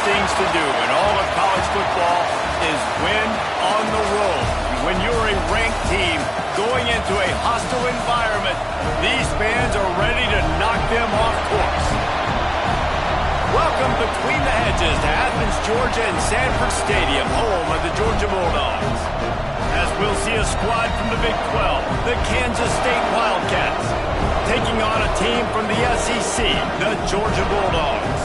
things to do in all of college football is win on the road. When you're a ranked team going into a hostile environment, these fans are ready to knock them off course. Welcome between the hedges to Athens, Georgia and Sanford Stadium, home of the Georgia Bulldogs. As we'll see a squad from the Big 12, the Kansas State Wildcats, taking on a team from the SEC, the Georgia Bulldogs.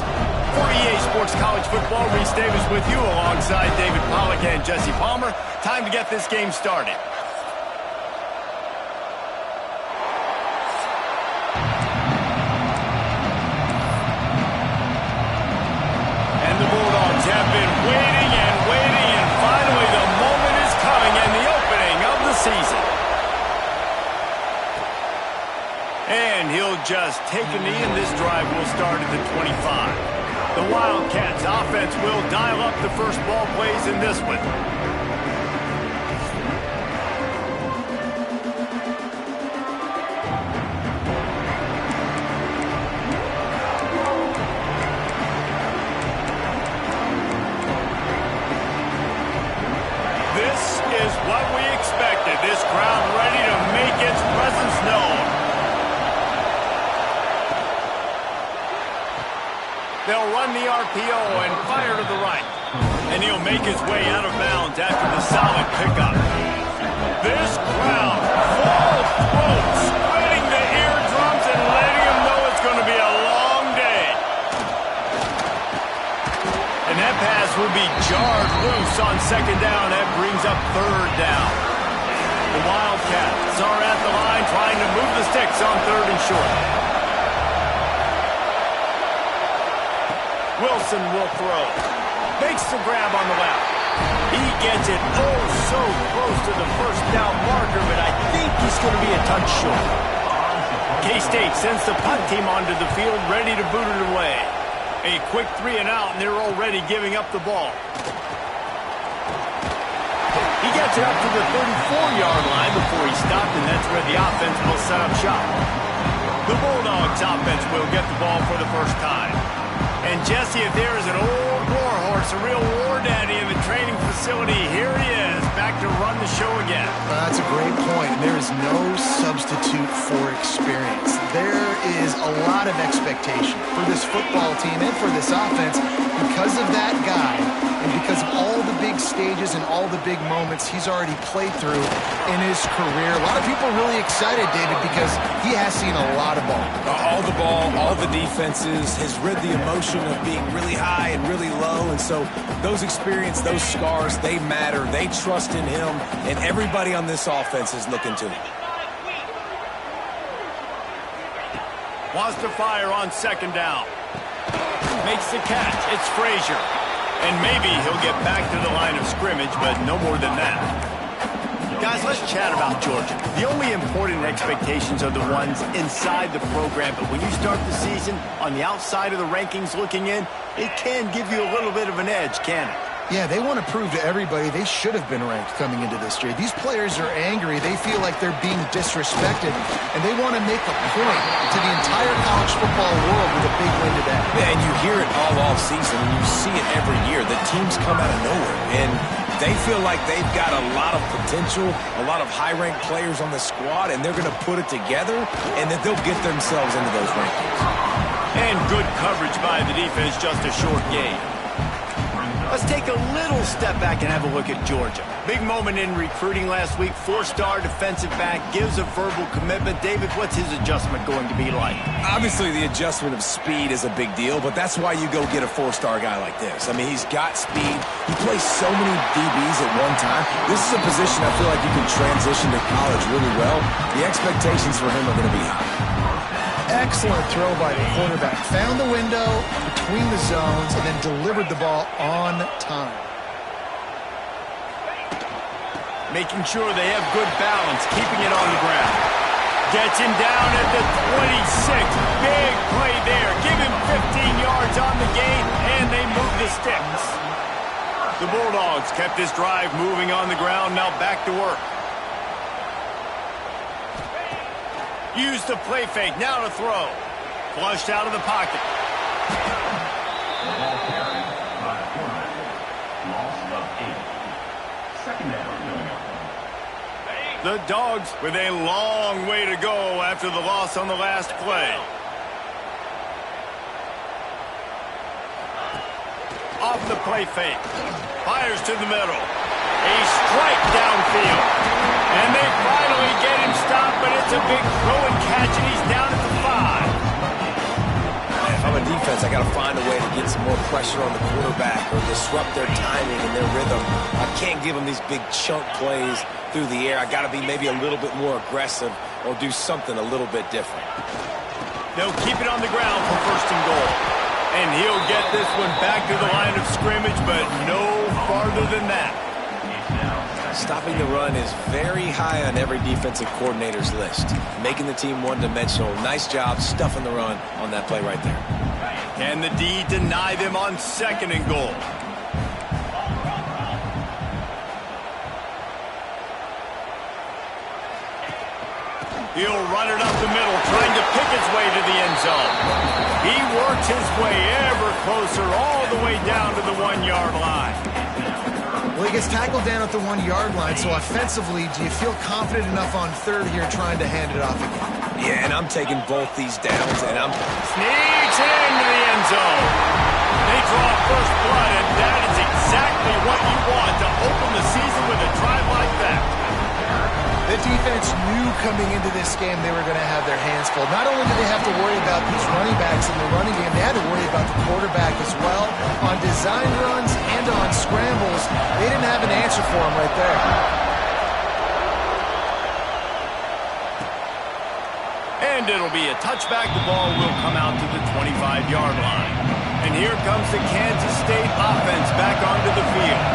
For EA Sports College Football, Reese Davis with you alongside David Pollack and Jesse Palmer. Time to get this game started. And the Bulldogs have been waiting and waiting, and finally the moment is coming and the opening of the season. And he'll just take a knee, and this drive will start at the 25. The Wildcats offense will dial up the first ball plays in this one. This is what we expected. This crowd ready to make its presence known. They'll run the RPO and fire to the right. And he'll make his way out of bounds after the solid pickup. This crowd, full throat, spreading the eardrums and letting him know it's going to be a long day. And that pass will be jarred loose on second down. That brings up third down. The Wildcats are at the line trying to move the sticks on third and short. Wilson will throw. Makes the grab on the left. He gets it oh so close to the first down marker, but I think he's going to be a touch short. K-State sends the punt team onto the field, ready to boot it away. A quick 3 and out, and they're already giving up the ball. He gets it up to the 34-yard line before he stopped, and that's where the offense will set up shop. The Bulldogs offense will get the ball for the first time. And Jesse, if there is an old warhorse, a real war daddy of a training facility, here he is, back to run the show again. That's a great point. There is no substitute for experience. There is a lot of expectation for this football team and for this offense because of that guy and because of all the big stages and all the big moments he's already played through in his career. A lot of people are really excited, David, because he has seen a lot of ball. All the ball, all the defenses, has read the emotion of being really high and really low, and so those experience, those scars, they matter. They trust in him, and everybody on this offense is looking to him. Wants to fire on second down. Makes the catch. It's Frazier. And maybe he'll get back to the line of scrimmage, but no more than that. Guys, let's chat about Georgia. The only important expectations are the ones inside the program, but when you start the season on the outside of the rankings looking in, it can give you a little bit of an edge, can it? Yeah, they want to prove to everybody they should have been ranked coming into this year. These players are angry. They feel like they're being disrespected, and they want to make a point to the entire college football world with a big win today. Yeah, and you hear it all off season, and you see it every year. The teams come out of nowhere, and they feel like they've got a lot of potential, a lot of high-ranked players on the squad, and they're going to put it together, and that they'll get themselves into those rankings. And good coverage by the defense, just a short gain. Let's take a little step back and have a look at Georgia. Big moment in recruiting last week. 4-star defensive back gives a verbal commitment. David, what's his adjustment going to be like? Obviously, the adjustment of speed is a big deal, but that's why you go get a 4-star guy like this. I mean, he's got speed. He plays so many DBs at one time. This is a position I feel like you can transition to college really well. The expectations for him are going to be high. Excellent throw by the quarterback. Found the window between the zones and then delivered the ball on time. Making sure they have good balance, keeping it on the ground. Gets him down at the 26. Big play there. Give him 15 yards on the gain, and they move the sticks. The Bulldogs kept this drive moving on the ground, now back to work. Use the play fake, now to throw. Flushed out of the pocket. The Dogs with a long way to go after the loss on the last play. Off the play fake. Fires to the middle. A strike downfield. And they finally get him stopped, but it's a big throw and catch, and he's down at the 5. If I'm a defense, I got to find a way to get some more pressure on the quarterback or disrupt their timing and their rhythm. I can't give them these big chunk plays through the air. I got to be maybe a little bit more aggressive or do something a little bit different. They'll keep it on the ground for 1st and goal. And he'll get this one back to the line of scrimmage, but no farther than that. Stopping the run is very high on every defensive coordinator's list. Making the team one-dimensional. Nice job stuffing the run on that play right there. Can the D deny them on 2nd and goal? He'll run it up the middle, trying to pick his way to the end zone. He works his way ever closer, all the way down to the 1-yard line. Well, he gets tackled down at the 1-yard line, so offensively, do you feel confident enough on 3rd here trying to hand it off again? Yeah, and I'm taking both these downs, and I'm... Sneaks into the end zone. They draw first blood, and that is exactly what you want to open the season with a drive like that. The defense knew coming into this game they were going to have their hands full. Not only did they have to worry about these running backs in the running game, they had to worry about the quarterback as well. On design runs and on scrambles, they didn't have an answer for him right there. And it'll be a touchback. The ball will come out to the 25-yard line. And here comes the Kansas State offense back onto the field.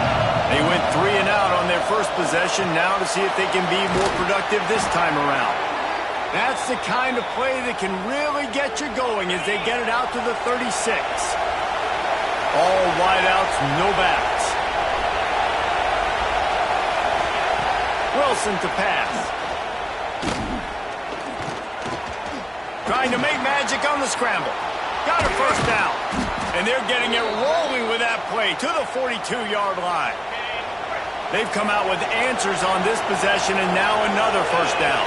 They went 3 and out on their first possession, now to see if they can be more productive this time around. That's the kind of play that can really get you going as they get it out to the 36. All wideouts, no backs. Wilson to pass. Trying to make magic on the scramble. Got a 1st down. And they're getting it rolling with that play to the 42-yard line. They've come out with answers on this possession, and now another 1st down.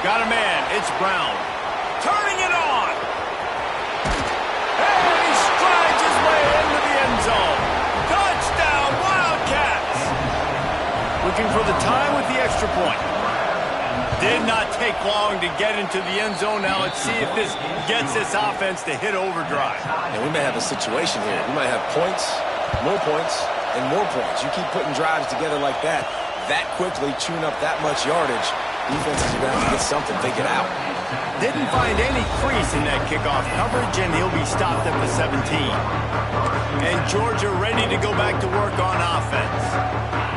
Got a man. It's Brown. Turning it on. And he strides his way into the end zone. Touchdown, Wildcats. Looking for the time with the extra point. Did not take long to get into the end zone. Now let's see if this gets this offense to hit overdrive. And we may have a situation here. We might have points, more points, and more points. You keep putting drives together like that quickly, chewing up that much yardage, defenses are going to have to get something figured out. Didn't find any crease in that kickoff coverage, and he'll be stopped at the 17. And Georgia ready to go back to work on offense.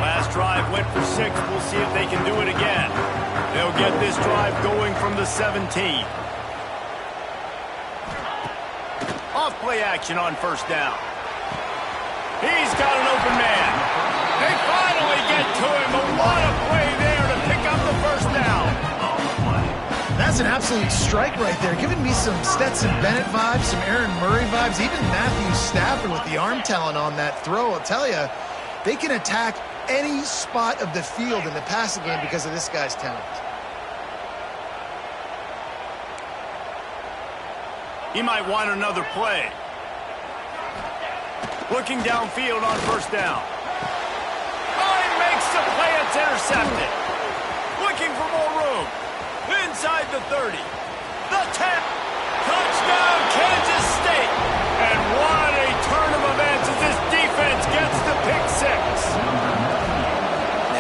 Last drive went for 6. We'll see if they can do it again. They'll get this drive going from the 17. Off play action on 1st down. He's got an open man. They finally get to him, but what a play there to pick up the 1st down. That's an absolute strike right there. Giving me some Stetson Bennett vibes, some Aaron Murray vibes, even Matthew Stafford with the arm talent on that throw. I'll tell you, they can attack any spot of the field in the passing game because of this guy's talent. He might want another play. Looking downfield on 1st down. Oh, he makes the play. It's intercepted. Looking for more room. Inside the 30. The 10. Touchdown, Kansas State. And what a turn of events as this defense gets the pick 6.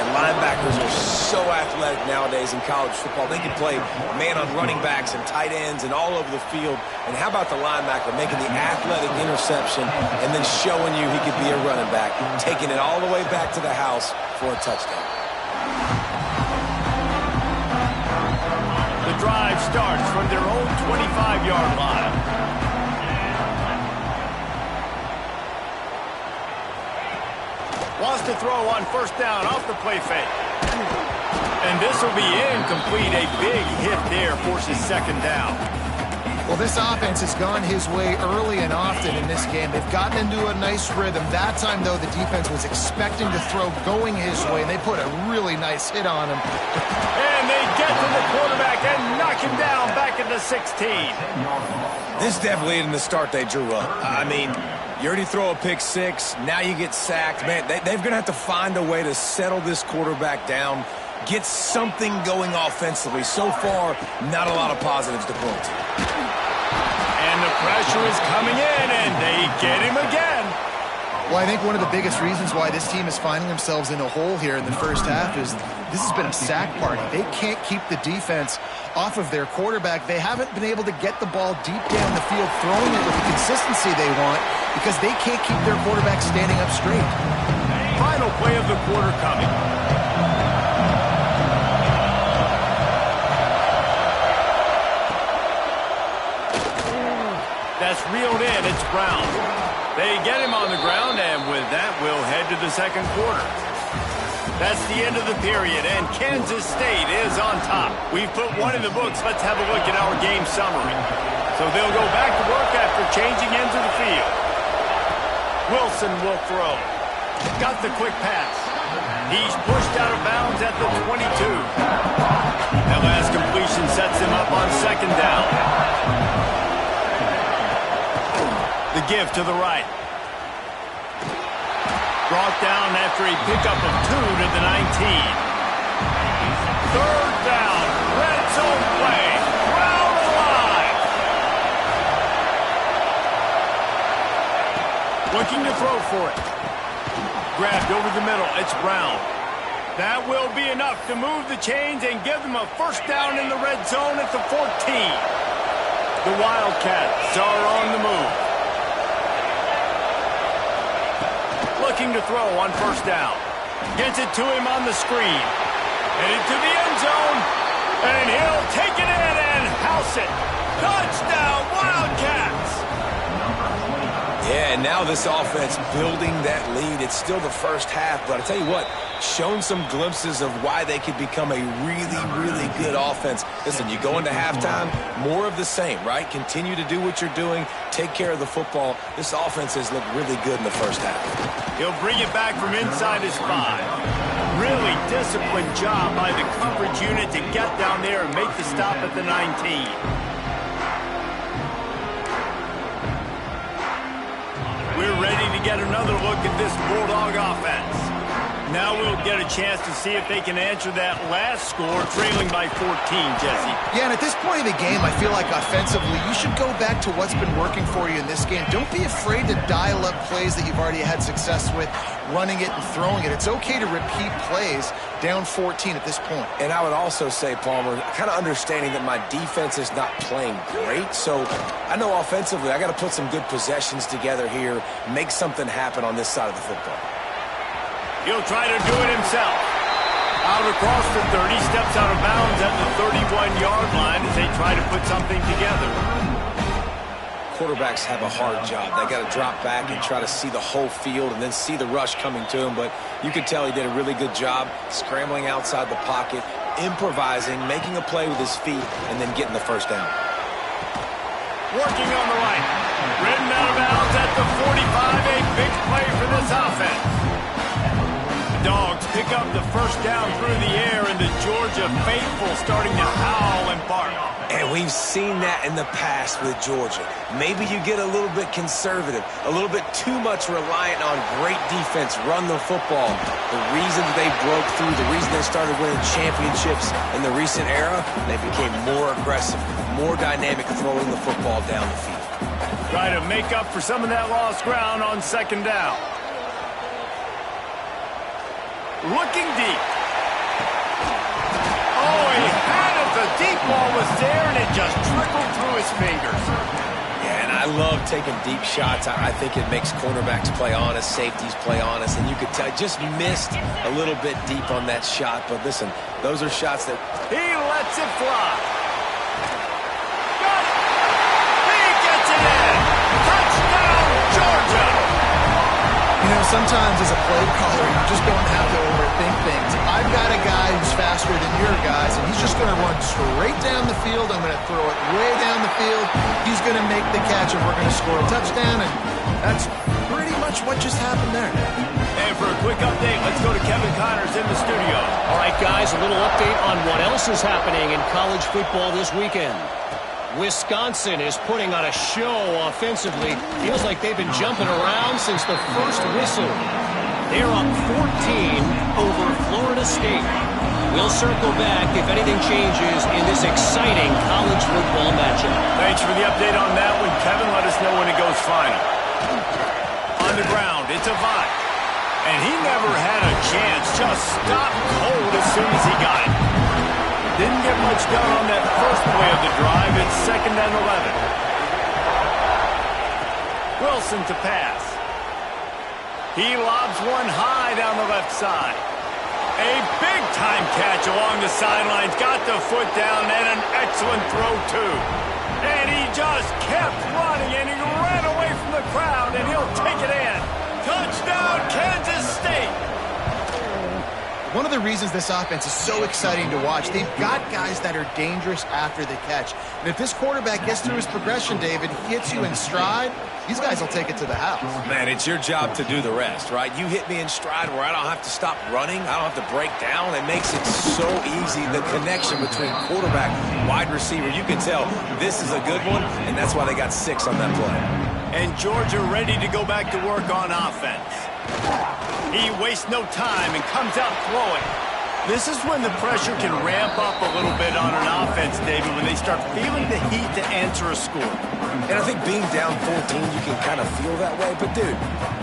Linebackers are so athletic nowadays in college football. They can play man on running backs and tight ends and all over the field. And how about the linebacker making the athletic interception and then showing you he could be a running back, taking it all the way back to the house for a touchdown. The drive starts from their own 25-yard line. Wants to throw on 1st down off the play fake. And this will be incomplete. A big hit there forces 2nd down. Well, this offense has gone his way early and often in this game. They've gotten into a nice rhythm. That time, though, the defense was expecting to throw going his way, and they put a really nice hit on him. And they get to the quarterback and knock him down back at the 16. This definitely isn't the start they drew up. I mean, you already throw a pick six, now you get sacked. Man, they're going to have to find a way to settle this quarterback down, get something going offensively. So far, not a lot of positives to point to. And the pressure is coming in, and they get him again. Well, I think one of the biggest reasons why this team is finding themselves in a hole here in the first half is this has been a sack party. They can't keep the defense off of their quarterback. They haven't been able to get the ball deep down the field, throwing it with the consistency they want because they can't keep their quarterback standing up straight. Final play of the quarter coming. That's reeled in. It's Brown. They get him on the ground, and with that, we'll head to the second quarter. That's the end of the period, and Kansas State is on top. We've put one in the books. Let's have a look at our game summary. So they'll go back to work after changing ends of the field. Wilson will throw. Got the quick pass. He's pushed out of bounds at the 22. That last completion sets him up on second down. The give to the right. Brought down after a pickup of 2 to the 19. Third down. Red zone play. Brown alive. Looking to throw for it. Grabbed over the middle. It's Brown. That will be enough to move the chains and give them a first down in the red zone at the 14. The Wildcats are on the move. Looking to throw on first down. Gets it to him on the screen. Headed to the end zone. And he'll take it in and house it. Touchdown, Wildcats! Yeah, and now this offense building that lead. It's still the first half, but I tell you what, shown some glimpses of why they could become a really, really good offense. Listen, you go into halftime, more of the same, right? Continue to do what you're doing, take care of the football. This offense has looked really good in the first half. He'll bring it back from inside his 5. Really disciplined job by the coverage unit to get down there and make the stop at the 19. We're ready to get another look at this Bulldog offense. Now we'll get a chance to see if they can answer that last score, trailing by 14, Jesse. Yeah, and at this point of the game, I feel like offensively, you should go back to what's been working for you in this game. Don't be afraid to dial up plays that you've already had success with, running it and throwing it. It's okay to repeat plays down 14 at this point. And I would also say, Palmer, kind of understanding that my defense is not playing great, so I know offensively I got to put some good possessions together here, make something happen on this side of the football. He'll try to do it himself. Out across the 30, steps out of bounds at the 31-yard line as they try to put something together. Quarterbacks have a hard job. They got to drop back and try to see the whole field and then see the rush coming to him. But you could tell he did a really good job scrambling outside the pocket, improvising, making a play with his feet, and then getting the first down. Working on the right. Ridden out of bounds at the 45. A big play for this offense. Dogs pick up the first down through the air, and the Georgia faithful starting to howl and bark. And we've seen that in the past with Georgia. Maybe you get a little bit conservative, a little bit too much reliant on great defense, run the football. The reason they broke through, the reason they started winning championships in the recent era, they became more aggressive, more dynamic throwing the football down the field. Try to make up for some of that lost ground on second down. Looking deep. Oh, he had it. The deep ball was there, and it just trickled through his fingers. Yeah, and I love taking deep shots. I think it makes cornerbacks play honest, safeties play honest, and you could tell just missed a little bit deep on that shot. But listen, those are shots that... He lets it fly. Got it. He gets it in. Touchdown, Georgia. You know, sometimes as a play caller, you just don't have to overthink things. I've got a guy who's faster than your guys, and he's just going going to run straight down the field. I'm going to throw it way down the field. He's going to make the catch, and we're going to score a touchdown. And that's pretty much what just happened there. And for a quick update, let's go to Kevin Connors in the studio. All right, guys, a little update on what else is happening in college football this weekend. Wisconsin is putting on a show offensively. Feels like they've been jumping around since the first whistle. They're up 14 over Florida State. We'll circle back if anything changes in this exciting college football matchup. Thanks for the update on that one, Kevin. Let us know when it goes final. On the ground, it's Avant. And he never had a chance. Just stopped cold as soon as he got it. Didn't get much done on that first play of the drive. It's 2nd and 11. Wilson to pass. He lobs one high down the left side. A big-time catch along the sidelines. Got the foot down and an excellent throw, too. And he just kept running, and he ran away from the crowd, and he'll take it in. Touchdown, Kansas State. One of the reasons this offense is so exciting to watch, they've got guys that are dangerous after the catch. And if this quarterback gets through his progression, David, hits you in stride, these guys will take it to the house. Man, it's your job to do the rest, right? You hit me in stride where I don't have to stop running. I don't have to break down. It makes it so easy, the connection between quarterback, wide receiver. You can tell this is a good one, and that's why they got 6 on that play. And Georgia ready to go back to work on offense. He wastes no time and comes out throwing. This is when the pressure can ramp up a little bit on an offense, David, when they start feeling the heat to answer a score. And I think being down 14, you can kind of feel that way. But, dude,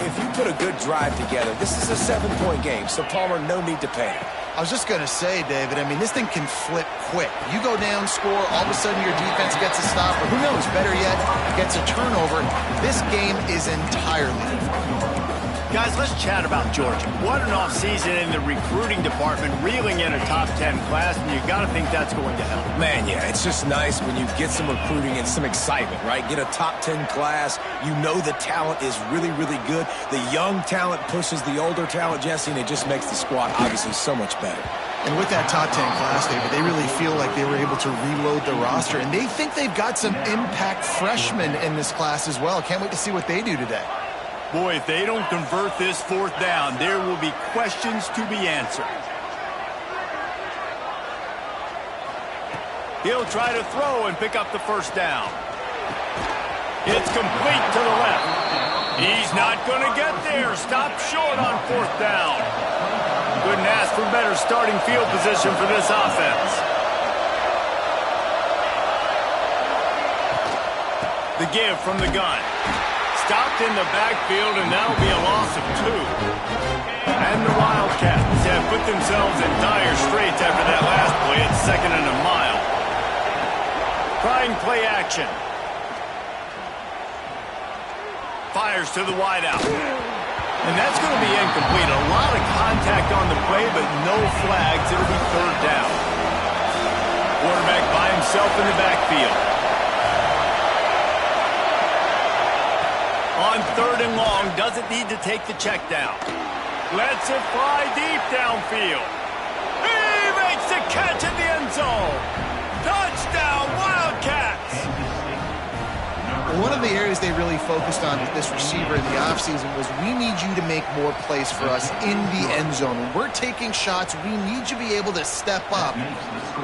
if you put a good drive together, this is a 7-point game, so Palmer, no need to panic. I was just going to say, David, I mean, this thing can flip quick. You go down, score, all of a sudden your defense gets a stop, or who knows, better yet, gets a turnover. This game is entirely different. Guys, let's chat about Georgia. What an offseason in the recruiting department, reeling in a top 10 class, and you got to think that's going to help. Man, yeah, it's just nice when you get some recruiting and some excitement, right? Get a top 10 class. You know the talent is really, really good. The young talent pushes the older talent, Jesse, and it just makes the squad obviously so much better. And with that top 10 class, David, they really feel like they were able to reload the roster, and they think they've got some impact freshmen in this class as well. Can't wait to see what they do today. Boy, if they don't convert this 4th down, there will be questions to be answered. He'll try to throw and pick up the 1st down. It's complete to the left. He's not going to get there. Stop short on 4th down. Couldn't ask for better starting field position for this offense. The give from the gun. Stopped in the backfield, and that'll be a loss of 2. And the Wildcats have put themselves in dire straits after that last play at 2nd and a mile. Trying play action. Fires to the wideout. And that's going to be incomplete. A lot of contact on the play, but no flags. It'll be 3rd down. Quarterback by himself in the backfield. On 3rd and long, doesn't need to take the check down. Lets it fly deep downfield. He makes the catch in the end zone. Touchdown, Wildcats! One of the areas they really focused on with this receiver in the offseason was we need you to make more plays for us in the end zone. When we're taking shots, we need you to be able to step up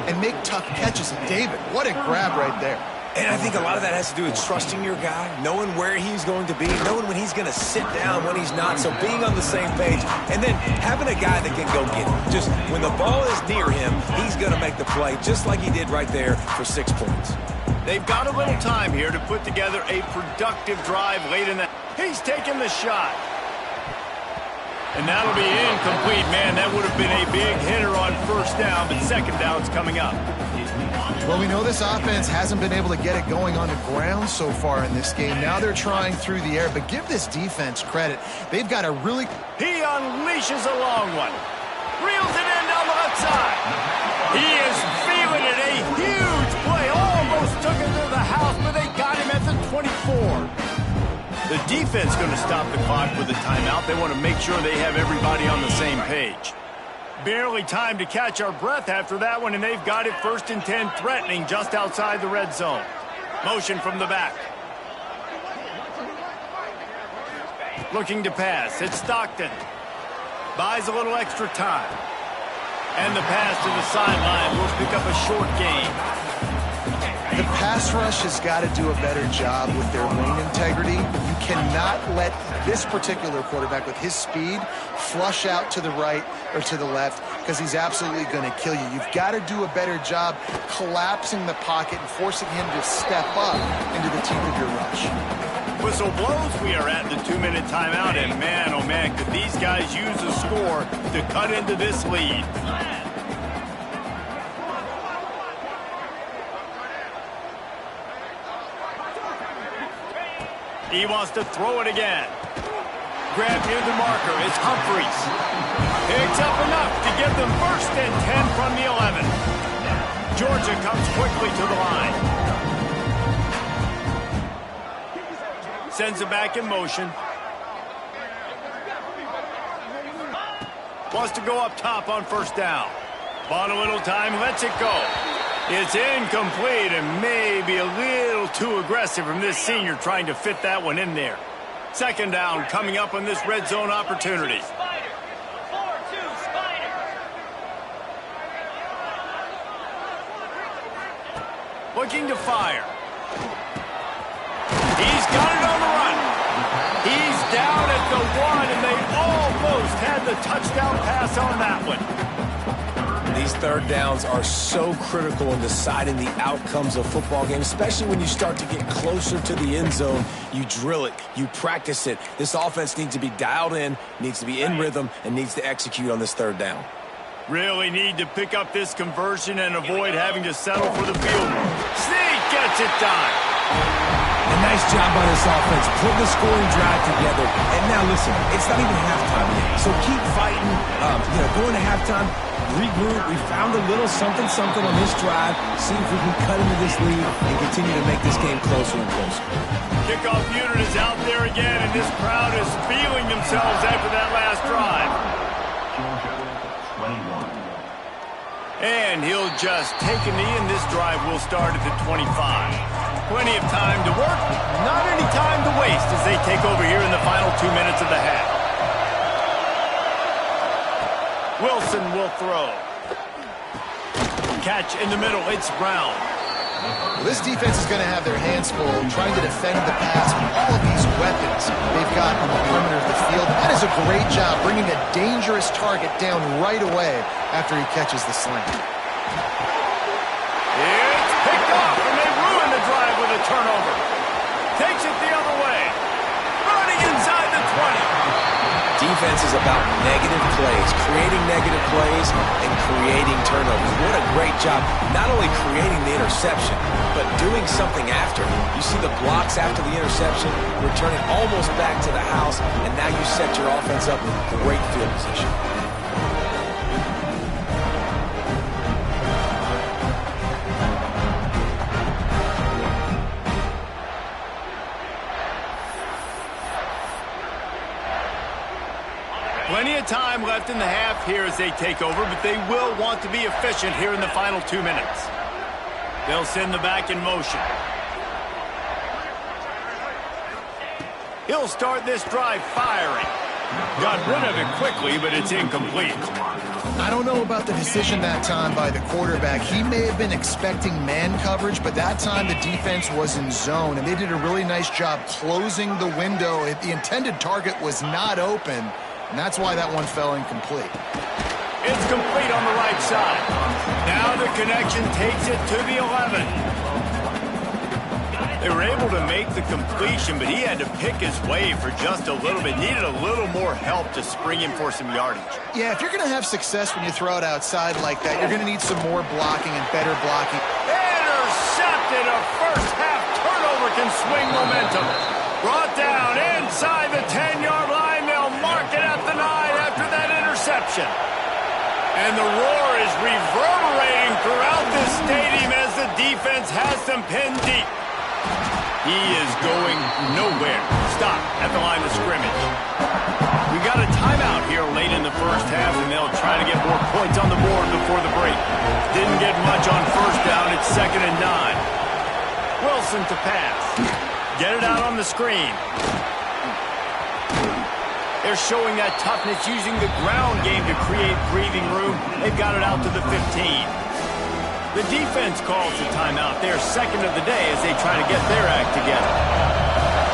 and make tough catches. And David, what a grab right there. And I think a lot of that has to do with trusting your guy, knowing where he's going to be, knowing when he's going to sit down, when he's not. So being on the same page, and then having a guy that can go get it. Just when the ball is near him, he's going to make the play, just like he did right there for 6 points. They've got a little time here to put together a productive drive late in the... He's taking the shot. And that'll be incomplete. Man, that would have been a big hitter on 1st down, but 2nd down's coming up. Well, we know this offense hasn't been able to get it going on the ground so far in this game. Now they're trying through the air, but give this defense credit. They've got a really... He unleashes a long one. Reels it in down the left side. He is feeling it. A huge play. Almost took it to the house, but they got him at the 24. The defense going to stop the clock with a timeout. They want to make sure they have everybody on the same page. Barely time to catch our breath after that one, and they've got it 1st and 10, threatening just outside the red zone. Motion from the back. Looking to pass. It's Stockton. Buys a little extra time. And the pass to the sideline will pick up a short gain. The pass rush has got to do a better job with their wing integrity. You cannot let this particular quarterback with his speed flush out to the right or to the left because he's absolutely going to kill you. You've got to do a better job collapsing the pocket and forcing him to step up into the teeth of your rush. Whistle blows. We are at the 2-minute timeout, and man, oh man, could these guys use a score to cut into this lead. He wants to throw it again. Grab near the marker. It's Humphries. Picks up enough to give them 1st and 10 from the 11. Georgia comes quickly to the line. Sends it back in motion. Wants to go up top on 1st down. Bought a little time, lets it go. It's incomplete and maybe a little too aggressive from this senior trying to fit that one in there. 2nd down coming up on this red zone opportunity. Looking to fire. He's got it on the run. He's down at the 1, and they almost had the touchdown pass on that one. These 3rd downs are so critical in deciding the outcomes of football games, especially when you start to get closer to the end zone. You drill it, you practice it. This offense needs to be dialed in, needs to be in rhythm, and needs to execute on this 3rd down. Really need to pick up this conversion and avoid having to settle for the field. Sneak gets it done. A nice job by this offense, putting the scoring drive together. And now listen, it's not even halftime yet, so keep fighting. Going to halftime, regroup. We found a little something on this drive. See if we can cut into this lead and continue to make this game closer and closer. Kickoff unit is out there again, and this crowd is feeling themselves after that last drive. And he'll just take a knee, and this drive will start at the 25. Plenty of time to work, not any time to waste as they take over here in the final 2 minutes of the half. Wilson will throw. Catch in the middle, it's Brown. Well, this defense is going to have their hands full trying to defend the pass with all of these weapons they've got on the perimeter of the field. That is a great job bringing a dangerous target down right away after he catches the slant. It's picked off, and they ruin the drive with a turnover. Takes it the other way. Running inside the 20. Defense is about negative plays, creating negative plays and creating turnovers. What a great job, not only creating the interception, but doing something after. You see the blocks after the interception, returning almost back to the house, and now you set your offense up with great field position. Plenty of time left in the half here as they take over, but they will want to be efficient here in the final 2 minutes. They'll send the back in motion. He'll start this drive firing. Got rid of it quickly, but it's incomplete. I don't know about the decision that time by the quarterback. He may have been expecting man coverage, but that time the defense was in zone, and they did a really nice job closing the window. The intended target was not open, and that's why that one fell incomplete. It's complete on the right side. Now the connection takes it to the 11. They were able to make the completion, but he had to pick his way for just a little bit. Needed a little more help to spring him for some yardage. Yeah, if you're going to have success when you throw it outside like that, you're going to need some more blocking and better blocking. Intercepted. A first-half turnover can swing momentum. Brought down inside the 10-yard line. They'll mark it at the 9 after that interception. And the roar is reverberating throughout this stadium as the defense has them pinned deep. He is going nowhere. Stop at the line of scrimmage. We got a timeout here late in the first half, and they'll try to get more points on the board before the break. Didn't get much on first down. It's 2nd and 9. Wilson to pass. Get it out on the screen. They're showing that toughness using the ground game to create breathing room. They've got it out to the 15. The defense calls the timeout. They're second of the day as they try to get their act together.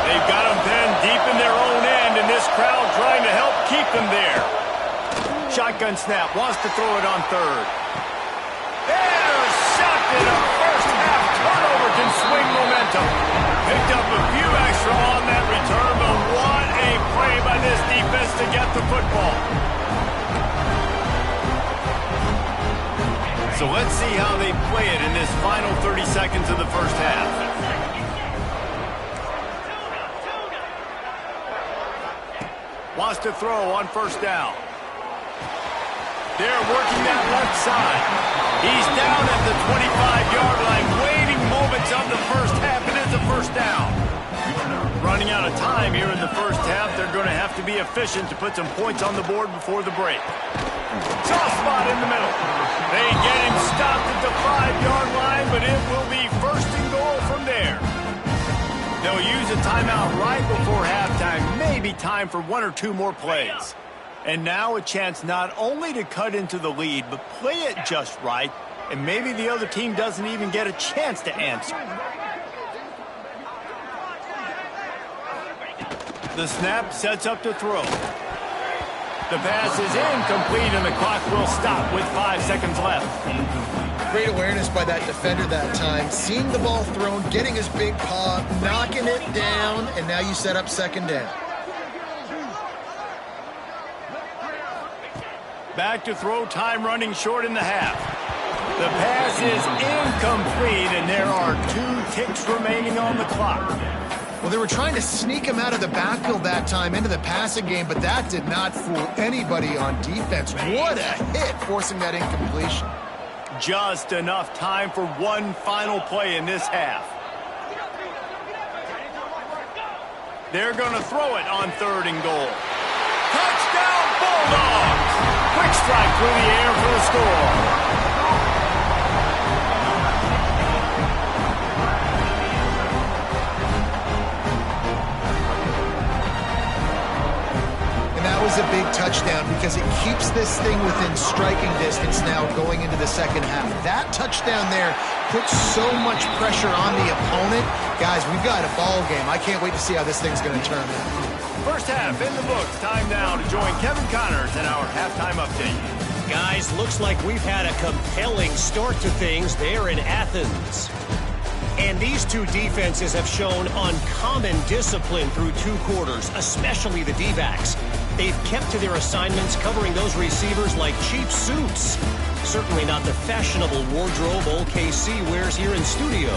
They've got them pinned deep in their own end, and this crowd trying to help keep them there. Shotgun snap, wants to throw it on 3rd. Intercepted. A first-half turnover can swing momentum. Picked up a few extra on that return, but what a play by this defense to get the football. So let's see how they play it in this final 30 seconds of the first half. Wants to throw on first down. They're working that left side. He's down at the 25-yard line, waiting moments of the first half. It is a first down. Running out of time here in the first half. They're going to have to be efficient to put some points on the board before the break. Soft spot in the middle. They get him stopped at the 5-yard line, but it will be 1st and goal from there. They'll use a timeout right before halftime. Maybe time for 1 or 2 more plays. And now a chance not only to cut into the lead, but play it just right, and maybe the other team doesn't even get a chance to answer. The snap sets up to throw. The pass is incomplete, and the clock will stop with 5 seconds left. Great awareness by that defender that time. Seeing the ball thrown, getting his big paw, knocking it down, and now you set up 2nd down. Back to throw, time running short in the half. The pass is incomplete, and there are 2 ticks remaining on the clock. Well, they were trying to sneak him out of the backfield that time into the passing game, but that did not fool anybody on defense. What a hit, forcing that incompletion. Just enough time for one final play in this half. They're going to throw it on 3rd and goal. Touchdown, Bulldogs! Quick strike through the air for the score. Was a big touchdown because it keeps this thing within striking distance now going into the second half. That touchdown there puts so much pressure on the opponent. Guys, we've got a ball game. I can't wait to see how this thing's going to turn out. First half in the books. Time now to join Kevin Connors in our halftime update. Guys, looks like we've had a compelling start to things there in Athens. And these 2 defenses have shown uncommon discipline through 2 quarters, especially the D-backs. They've kept to their assignments, covering those receivers like cheap suits. Certainly not the fashionable wardrobe OKC wears here in studio.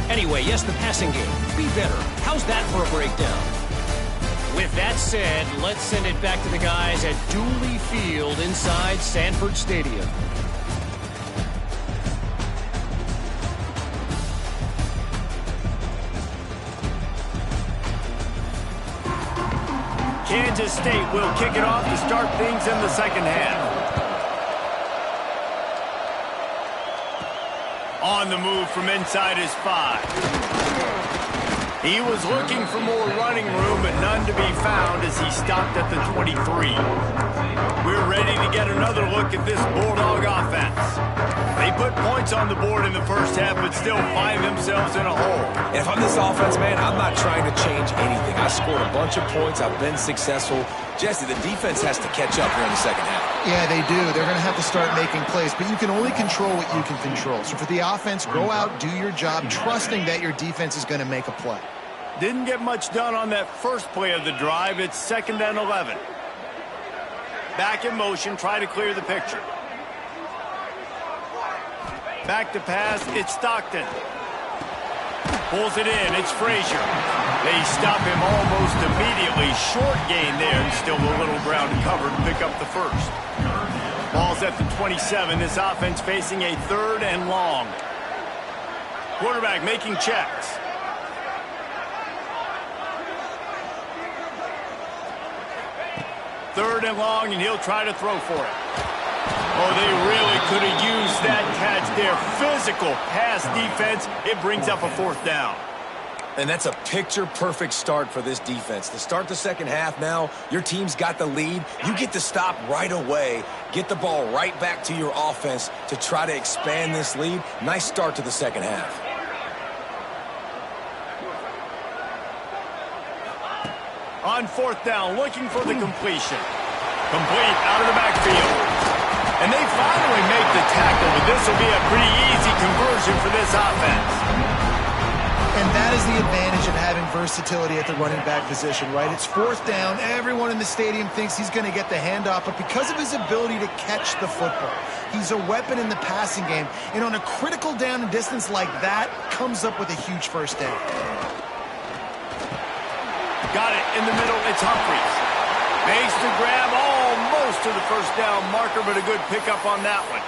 Anyway, yes, the passing game. Be better. How's that for a breakdown? With that said, let's send it back to the guys at Dooley Field inside Sanford Stadium. Kansas State will kick it off to start things in the second half. On the move from inside his 5. He was looking for more running room, but none to be found as he stopped at the 23. We're ready to get another look at this Bulldog offense. They put points on the board in the first half, but still find themselves in a hole. If I'm this offense, man, I'm not trying to change anything. I scored a bunch of points. I've been successful. Jesse, the defense has to catch up here in the second half. Yeah, they do. They're going to have to start making plays, but you can only control what you can control. So for the offense, go out, do your job, trusting that your defense is going to make a play. Didn't get much done on that first play of the drive. It's 2nd and 11. Back in motion, try to clear the picture. Back to pass, it's Stockton. Pulls it in, it's Frazier. They stop him almost immediately. Short gain there, and still a little ground covered to pick up the first. Ball's at the 27. This offense facing a 3rd and long. Quarterback making checks. 3rd and long, and he'll try to throw for it. Oh, they really could have used that catch there. Physical pass defense. It brings up a 4th down. And that's a picture-perfect start for this defense. To start the second half now, your team's got the lead. You get to stop right away, get the ball right back to your offense to try to expand this lead. Nice start to the second half. On 4th down, looking for the completion. Complete out of the backfield. And they finally make the tackle, but this will be a pretty easy conversion for this offense. And that is the advantage of having versatility at the running back position, right? It's 4th down. Everyone in the stadium thinks he's going to get the handoff, but because of his ability to catch the football, he's a weapon in the passing game. And on a critical down and distance like that, comes up with a huge 1st down. Got it in the middle. It's Humphries. Makes the grab almost to the 1st down marker, but a good pickup on that one.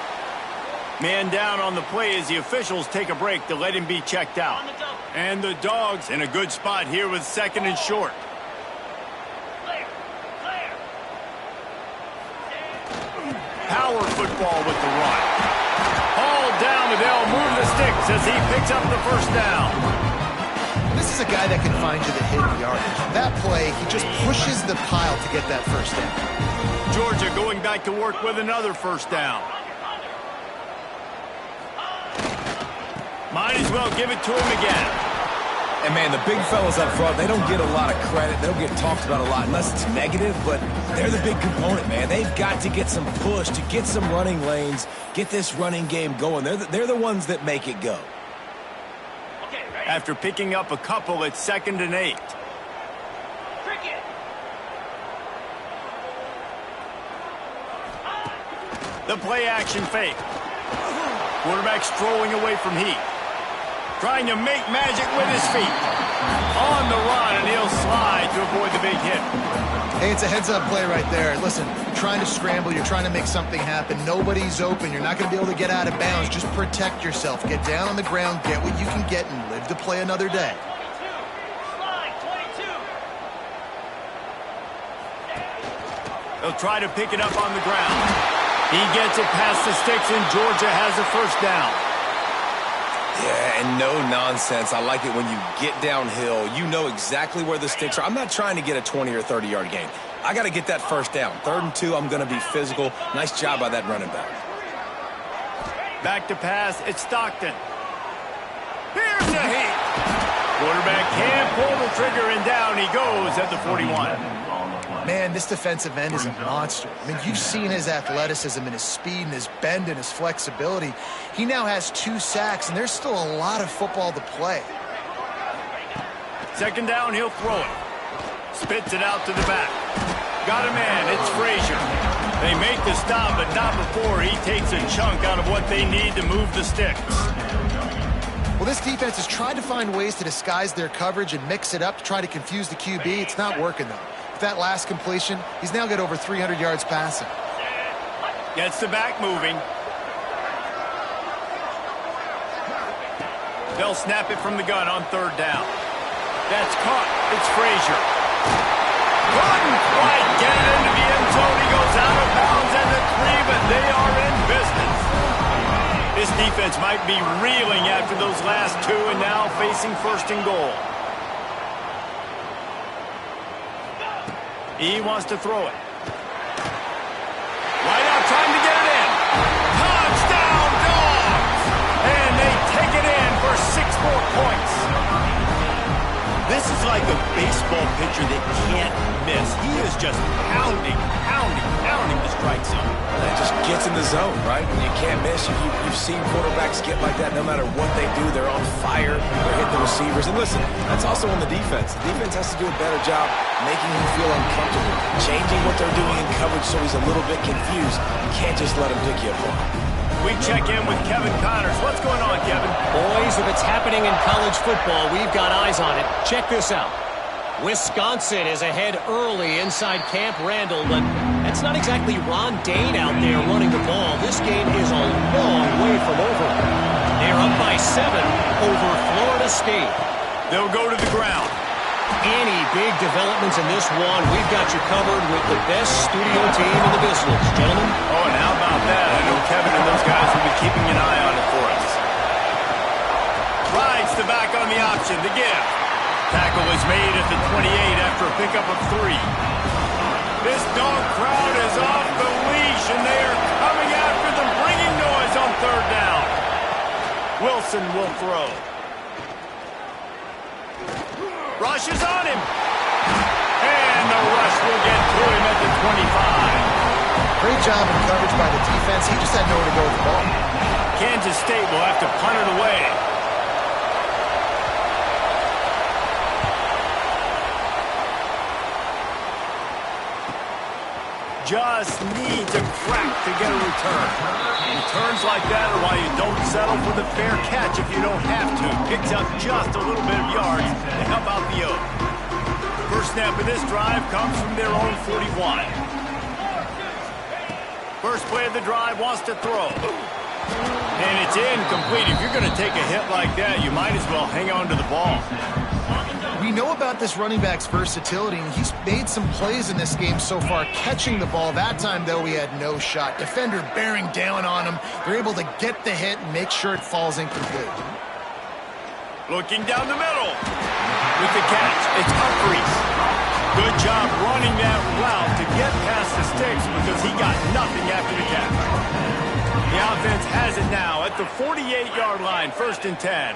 Man down on the play as the officials take a break to let him be checked out. And the Dogs in a good spot here with 2nd and short. Power football with the run. Ball down, and they'll move the sticks as he picks up the 1st down. This is a guy that can find you the hidden yardage. That play, he just pushes the pile to get that 1st down. Georgia going back to work with another 1st down. Might as well give it to him again. And, man, the big fellas up front, they don't get a lot of credit. They don't get talked about a lot unless it's negative, but they're the big component, man. They've got to get some push, to get some running lanes, get this running game going. They're the ones that make it go. After picking up a couple, it's 2nd and 8. The play action fake. Quarterback strolling away from heat. Trying to make magic with his feet. On the run, and he'll slide to avoid the big hit. Hey, it's a heads-up play right there. Listen, you're trying to scramble. You're trying to make something happen. Nobody's open. You're not going to be able to get out of bounds. Just protect yourself. Get down on the ground, get what you can get, and live to play another day. They'll try to pick it up on the ground. He gets it past the sticks, and Georgia has a 1st down. Yeah, and no nonsense. I like it when you get downhill. You know exactly where the sticks are. I'm not trying to get a 20 or 30-yard gain. I got to get that 1st down. 3rd and 2, I'm going to be physical. Nice job by that running back. Back to pass. It's Stockton. Here's the heat. Quarterback can't pull the trigger, and down he goes at the 41. Man, this defensive end is a monster. I mean, you've seen his athleticism and his speed and his bend and his flexibility. He now has 2 sacks, and there's still a lot of football to play. 2nd down, he'll throw it. Spits it out to the back. Got a man, it's Frazier. They make the stop, but not before he takes a chunk out of what they need to move the sticks. Well, this defense has tried to find ways to disguise their coverage and mix it up to try to confuse the QB. It's not working, though. That last completion, he's now got over 300 yards passing. Gets the back moving. They'll snap it from the gun on 3rd down. That's caught. It's Frazier. Couldn't quite get it into the end zone. He goes out of bounds at the 3, but they are in business. This defense might be reeling after those last 2 and now facing 1st and goal. He wants to throw it. Right out, trying to get it in. Touchdown, Dogs! And they take it in for 6 more points. This is like a baseball pitcher that can't miss. He is just pounding the strike zone. That just gets in the zone, right? When you can't miss, you've seen quarterbacks get like that no matter what they do. They're on fire. They're hitting the receivers. And listen, that's also on the defense. The defense has to do a better job making him feel uncomfortable, changing what they're doing in coverage so he's a little bit confused. You can't just let him pick you apart. We check in with Kevin Connors. What's going on, Kevin? Boys, if it's happening in college football, we've got eyes on it. Check this out. Wisconsin is ahead early inside Camp Randall, but that's not exactly Ron Dane out there running the ball. This game is a long way from over. They're up by 7 over Florida State. They'll go to the ground. Any big developments in this one, we've got you covered with the best studio team in the business. Gentlemen? Oh, and how about that? I know Kevin and those guys will be keeping an eye on it for us. Rides the back on the option, the give. Tackle is made at the 28 after a pickup of 3. This dog crowd is off the leash, and they are coming after them, bringing noise on 3rd down. Wilson will throw. Rush is on him. And the rush will get to him at the 25. Great job in coverage by the defense. He just had nowhere to go with the ball. Kansas State will have to punt it away. Just needs a crack to get a return. Returns like that are why you don't settle for the fair catch if you don't have to. Picks up just a little bit of yards to help out the Oak. First snap of this drive comes from their own 41. First play of the drive wants to throw. And it's incomplete. If you're going to take a hit like that, you might as well hang on to the ball. We know about this running back's versatility, and he's made some plays in this game so far catching the ball. That time, though, he had no shot. Defender bearing down on him. They're able to get the hit and make sure it falls incomplete. Looking down the middle. With the catch, it's Humphries. Good job running that route to get past the sticks because he got nothing after the catch. The offense has it now at the 48-yard line, 1st and 10.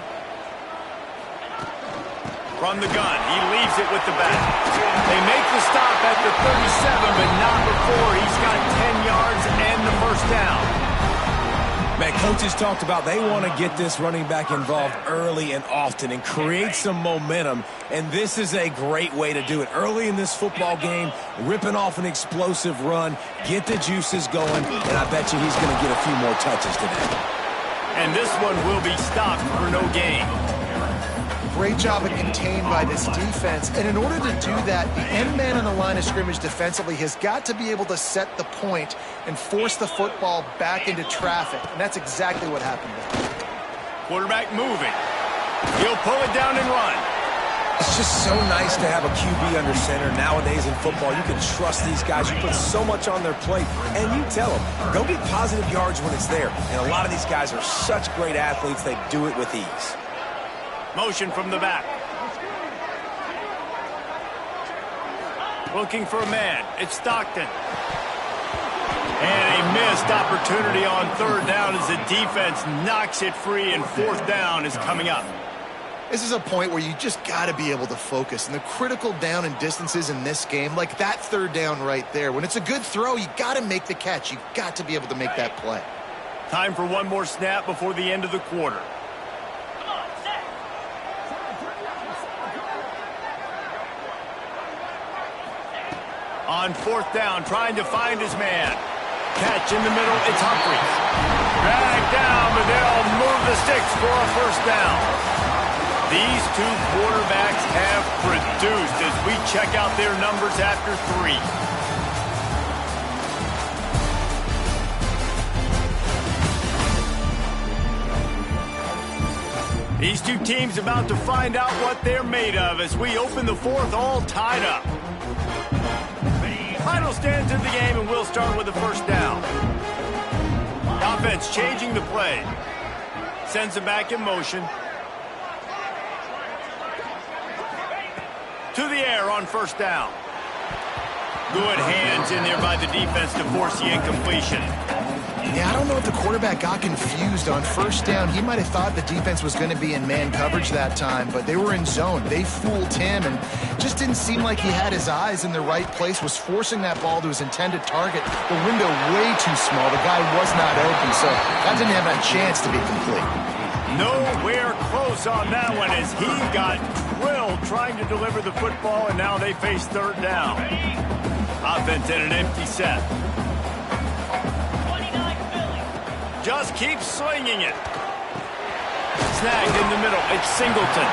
From the gun, he leaves it with the back. They make the stop at the 37, but not before he's got 10 yards and the 1st down. Man, coaches talked about they want to get this running back involved early and often and create some momentum, and this is a great way to do it. Early in this football game, ripping off an explosive run, get the juices going, and I bet you he's going to get a few more touches today. And this one will be stopped for no gain. Great job of contained by this defense. And in order to do that, the end man on the line of scrimmage defensively has got to be able to set the point and force the football back into traffic. And that's exactly what happened there. Quarterback moving. He'll pull it down and run. It's just so nice to have a QB under center. Nowadays in football, you can trust these guys. You put so much on their plate, and you tell them, go get positive yards when it's there. And a lot of these guys are such great athletes, they do it with ease. Motion from the back. Looking for a man. It's Stockton. And a missed opportunity on 3rd down as the defense knocks it free, and 4th down is coming up. This is a point where you just got to be able to focus. And the critical down and distances in this game, like that 3rd down right there, when it's a good throw, you got to make the catch. You've got to be able to make that play. Time for one more snap before the end of the quarter. On 4th down, trying to find his man. Catch in the middle, it's Humphries. Drag down, but they'll move the sticks for a 1st down. These two quarterbacks have produced as we check out their numbers after 3. These two teams about to find out what they're made of as we open the 4th all tied up. Final stands in the game, and we'll start with the 1st down. Offense changing the play. Sends it back in motion. To the air on 1st down. Good hands in there by the defense to force the incompletion. Yeah, I don't know if the quarterback got confused on 1st down. He might have thought the defense was going to be in man coverage that time, but they were in zone. They fooled him and just didn't seem like he had his eyes in the right place, was forcing that ball to his intended target. The window way too small. The guy was not open, so that didn't have a chance to be complete. Nowhere close on that one as he got drilled trying to deliver the football, and now they face 3rd down. Offense in an empty set. Just keeps swinging it. Snagged in the middle. It's Singleton.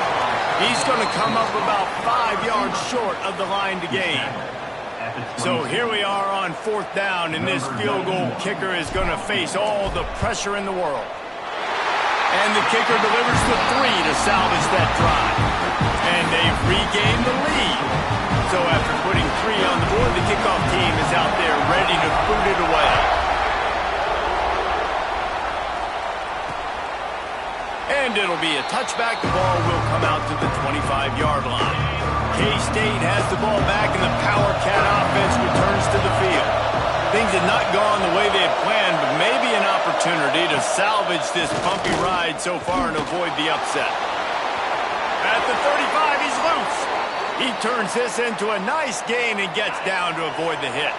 He's going to come up about 5 yards short of the line to gain. So here we are on 4th down, and this field goal kicker is going to face all the pressure in the world. And the kicker delivers the 3 to salvage that drive. And they've regained the lead. So after putting 3 on the board, the kickoff team is out there ready to boot it away. And it'll be a touchback. The ball will come out to the 25-yard line. K-State has the ball back, and the Power Cat offense returns to the field. Things had not gone the way they had planned, but maybe an opportunity to salvage this bumpy ride so far and avoid the upset. At the 35, he's loose. He turns this into a nice gain and gets down to avoid the hit.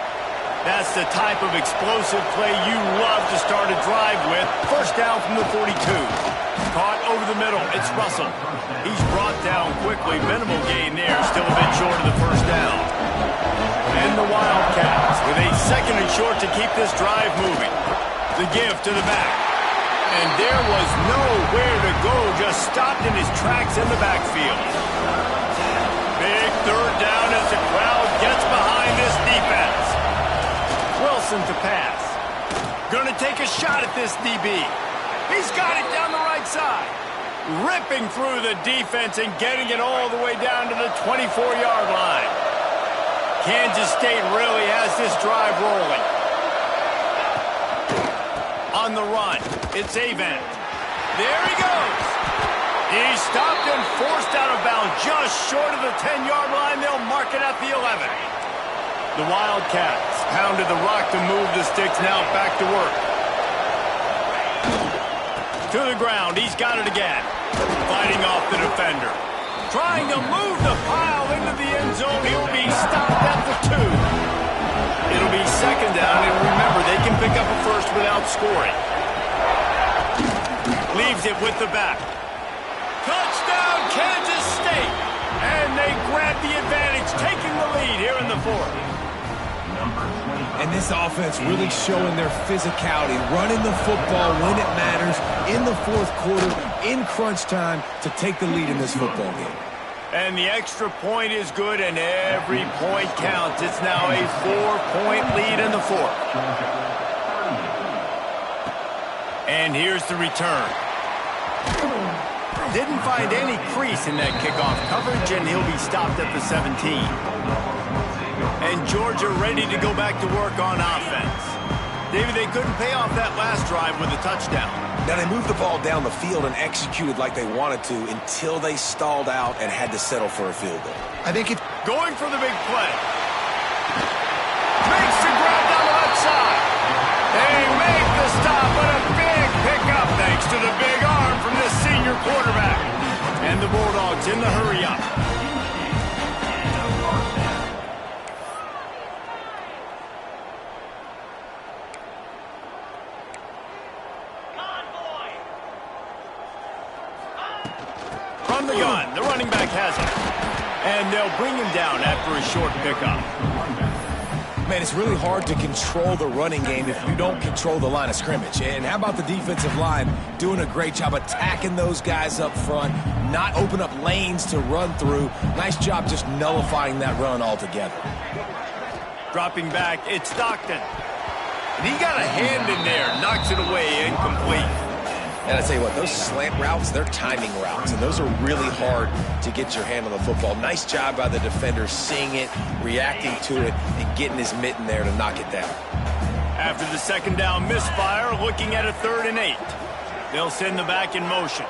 That's the type of explosive play you love to start a drive with. First down from the 42. Caught over the middle. It's Russell. He's brought down quickly. Minimal gain there. Still a bit short of the first down. And the Wildcats with a 2nd and short to keep this drive moving. The give to the back. And there was nowhere to go. Just stopped in his tracks in the backfield. Big 3rd down as the crowd gets behind this defense. Wilson to pass. Gonna take a shot at this DB. He's got it down the right side. Ripping through the defense and getting it all the way down to the 24-yard line. Kansas State really has this drive rolling. On the run, it's Avant. There he goes. He's stopped and forced out of bounds just short of the 10-yard line. They'll mark it at the 11. The Wildcats pounded the rock to move the sticks. Now back to work. To the ground. He's got it again. Fighting off the defender. Trying to move the pile into the end zone. He'll be stopped at the 2. It'll be 2nd down, and remember, they can pick up a first without scoring. Leaves it with the back. Touchdown, Kansas State! And they grab the advantage, taking the lead here in the 4th. And this offense really showing their physicality, running the football when it matters, in the 4th quarter, in crunch time, to take the lead in this football game. And the extra point is good, and every point counts. It's now a 4-point lead in the 4th. And here's the return. Didn't find any crease in that kickoff coverage, and he'll be stopped at the 17. And Georgia ready to go back to work on offense. David, they couldn't pay off that last drive with a touchdown. Now, they moved the ball down the field and executed like they wanted to until they stalled out and had to settle for a field goal. I think it's going for the big play. Makes the grab down the left side. They make the stop, but a big pickup thanks to the big arm from this senior quarterback. And the Bulldogs in the hurry-up. From the gun, the running back has it. And they'll bring him down after a short pickup. Man, it's really hard to control the running game if you don't control the line of scrimmage. And how about the defensive line doing a great job attacking those guys up front, not open up lanes to run through. Nice job just nullifying that run altogether. Dropping back, it's Stockton. And he got a hand in there, knocks it away, incomplete. And I tell you what, those slant routes, they're timing routes, and those are really hard to get your hand on the football. Nice job by the defender seeing it, reacting to it, and getting his mitten there to knock it down. After the 2nd down misfire, looking at a 3rd and 8. They'll send the back in motion.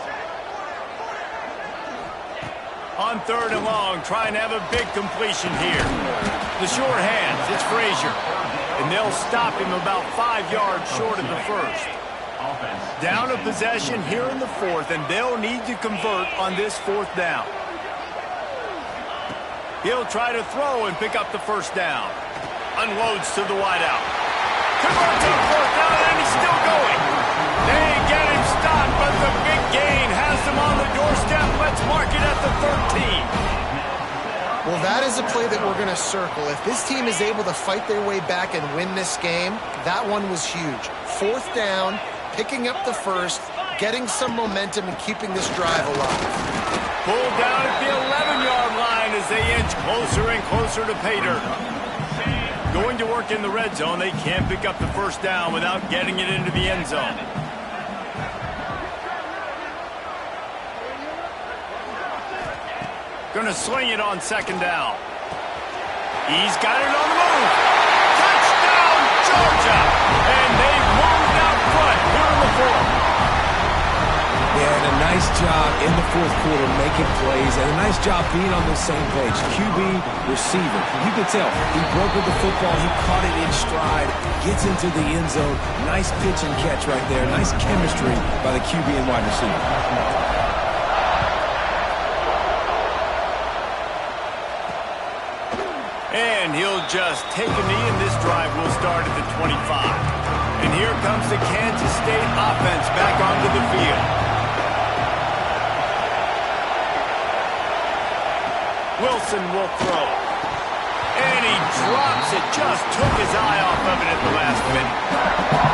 On 3rd and long, trying to have a big completion here. The short hands, it's Frazier. And they'll stop him about 5 yards short of the 1st. Down a possession here in the 4th, and they'll need to convert on this 4th down. He'll try to throw and pick up the 1st down. Unloads to the wideout. Converts on 4th down, and he's still going. They get him stopped, but the big gain has them on the doorstep. Let's mark it at the 13. Well, that is a play that we're going to circle. If this team is able to fight their way back and win this game, that one was huge. 4th down, picking up the 1st, getting some momentum and keeping this drive alive. Pulled down at the 11-yard line as they inch closer and closer to pay dirt. Going to work in the red zone, they can't pick up the 1st down without getting it into the end zone. Going to sling it on 2nd down. He's got it on the move. Touchdown, Georgia! And they've moved out front here in the fourth. Yeah, and a nice job in the fourth quarter making plays, and a nice job being on the same page. QB, receiver. You can tell he broke with the football. He caught it in stride, gets into the end zone. Nice pitch and catch right there. Nice chemistry by the QB and wide receiver. And he'll just take a knee, and this drive will start at the 25. And here comes the Kansas State offense back onto the field. Wilson will throw. And he drops it. Just took his eye off of it at the last minute.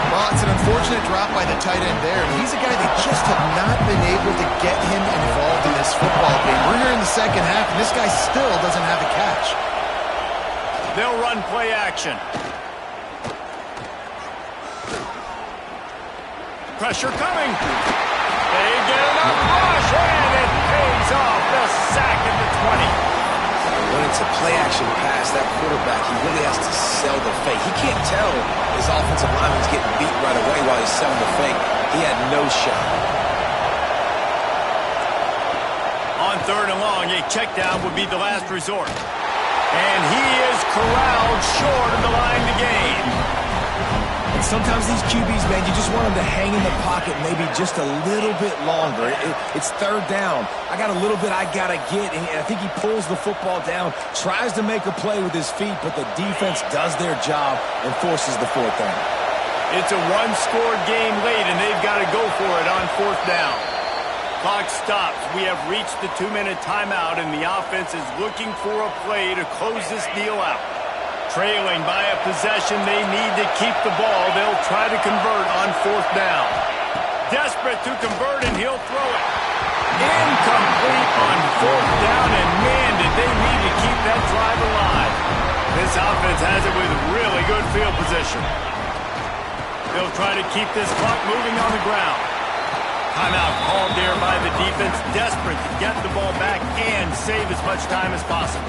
Well, it's an unfortunate drop by the tight end there. He's a guy that just have not been able to get him involved in this football game. We're here in the second half, and this guy still doesn't have a catch. They'll run play action. Pressure coming. They get enough rush, and it pays off. The sack at the 20. When it's a play-action pass, that quarterback, he really has to sell the fake. He can't tell his offensive lineman's getting beat right away while he's selling the fake. He had no shot. On third and long, a check down would be the last resort. And he is corralled short of the line to gain. And sometimes these QBs, man, you just want them to hang in the pocket maybe just a little bit longer. It's third down. I got a little bit I got to get, and I think he pulls the football down, tries to make a play with his feet, but the defense does their job and forces the fourth down. It's a one-scored game late, and they've got to go for it on fourth down. Clock stops. We have reached the 2-minute timeout, and the offense is looking for a play to close this deal out. Trailing by a possession, they need to keep the ball. They'll try to convert on fourth down. Desperate to convert, and he'll throw it. Incomplete on fourth down, and man, did they need to keep that drive alive. This offense has it with really good field position. They'll try to keep this clock moving on the ground. Timeout called there by the defense, desperate to get the ball back and save as much time as possible.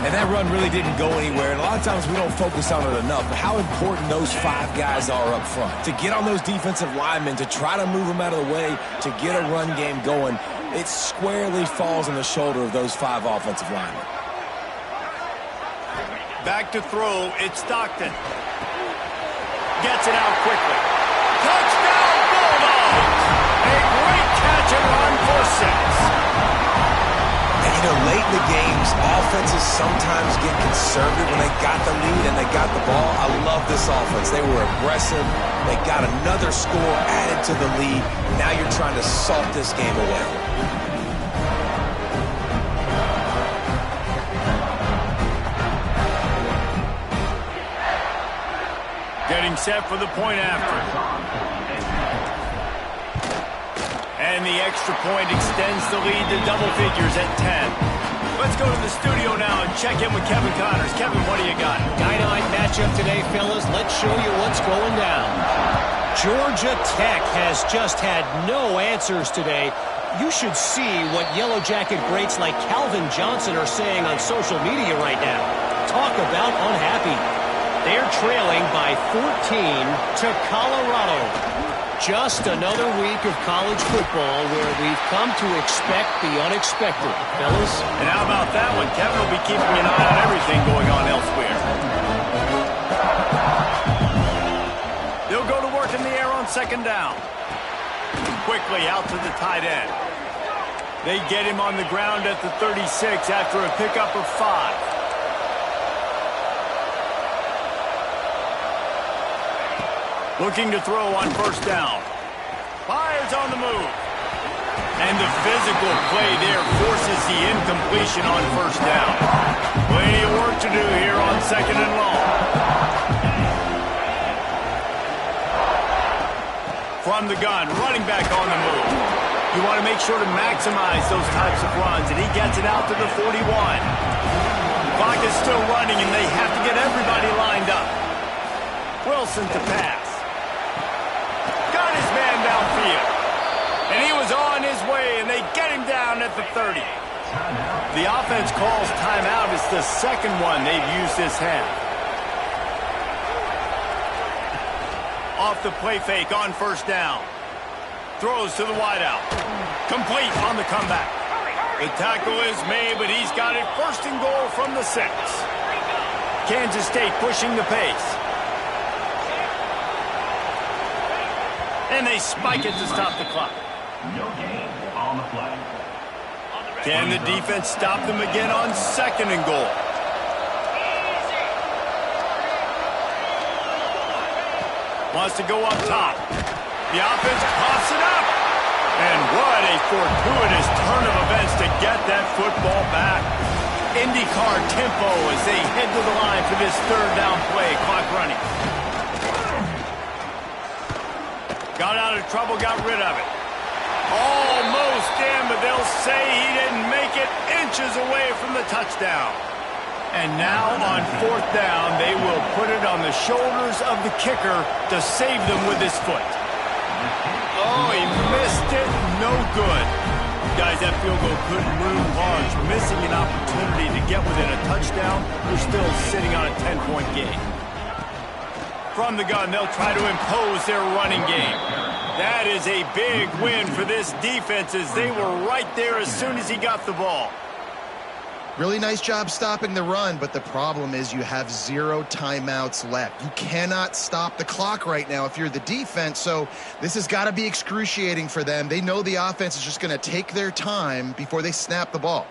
And that run really didn't go anywhere, and a lot of times we don't focus on it enough, but how important those five guys are up front. To get on those defensive linemen, to try to move them out of the way, to get a run game going, it squarely falls on the shoulder of those five offensive linemen. Back to throw, it's Stockton. Gets it out quickly. Touchdown, Bulldogs! A great catch and run for 6. And, you know, late in the games, offenses sometimes get conservative when they got the lead and they got the ball. I love this offense. They were aggressive. They got another score added to the lead. Now you're trying to salt this game away. Getting set for the point after. And the extra point extends the lead to double figures at 10. Let's go to the studio now and check in with Kevin Connors. Kevin, what do you got? Dynamite matchup today, fellas. Let's show you what's going down. Georgia Tech has just had no answers today. You should see what Yellow Jacket greats like Calvin Johnson are saying on social media right now. Talk about unhappy. They're trailing by 14 to Colorado. Just another week of college football where we've come to expect the unexpected, fellas. And how about that one? Kevin will be keeping an eye on everything going on elsewhere. They'll go to work in the air on second down. Quickly out to the tight end. They get him on the ground at the 36 after a pickup of 5. Looking to throw on first down. Fires on the move. And the physical play there forces the incompletion on first down. Plenty of work to do here on second and long. From the gun, running back on the move. You want to make sure to maximize those types of runs, and he gets it out to the 41. Clock is still running, and they have to get everybody lined up. Wilson to pass. Got his man downfield. And he was on his way, and they get him down at the 30. The offense calls timeout. It's the second one they've used this half. Off the play fake on first down. Throws to the wideout. Complete on the comeback. The tackle is made, but he's got it first and goal from the 6. Kansas State pushing the pace. And they spike it to stop the clock. No gain on the play. Can the defense stop them again on second and goal? Wants to go up top. The offense pops it up. And what a fortuitous turn of events to get that football back. IndyCar tempo as they head to the line for this third down play. Clock running. Got out of trouble, got rid of it. Almost in, but they'll say he didn't make it, inches away from the touchdown. And now on fourth down, they will put it on the shoulders of the kicker to save them with his foot. Oh, he missed it. No good. Guys, that field goal could loom large. Missing an opportunity to get within a touchdown. They're still sitting on a 10-point game. From the gun, they'll try to impose their running game. That is a big win for this defense as they were right there as soon as he got the ball. Really nice job stopping the run, but the problem is you have 0 timeouts left. You cannot stop the clock right now if you're the defense, so this has got to be excruciating for them. They know the offense is just going to take their time before they snap the ball.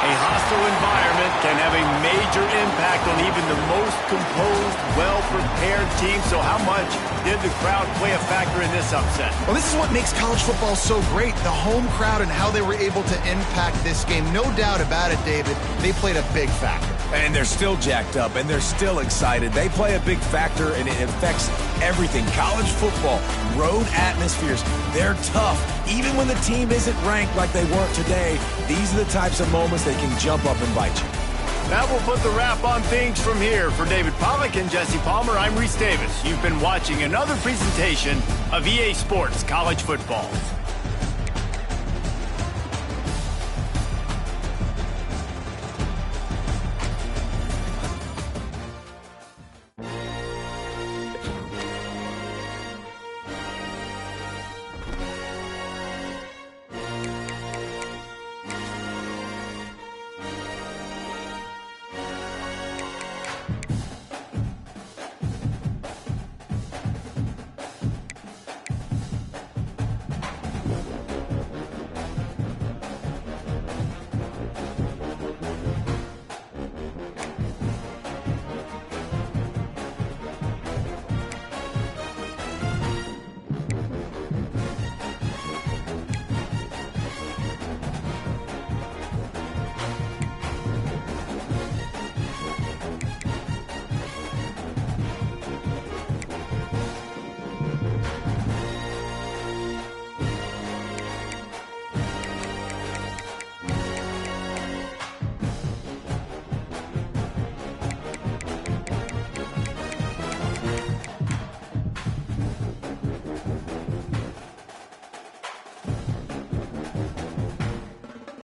A hostile environment can have a major impact on even the most composed, well-prepared team. So how much did the crowd play a factor in this upset? Well, this is what makes college football so great, the home crowd and how they were able to impact this game. No doubt about it, David, they played a big factor. And they're still jacked up, and they're still excited. They play a big factor, and it affects everything. College football, road atmospheres, they're tough. Even when the team isn't ranked like they weren't today, these are the types of moments they can jump up and bite you. That will put the wrap on things from here. For David Pollack and Jesse Palmer, I'm Reese Davis. You've been watching another presentation of EA Sports College Football.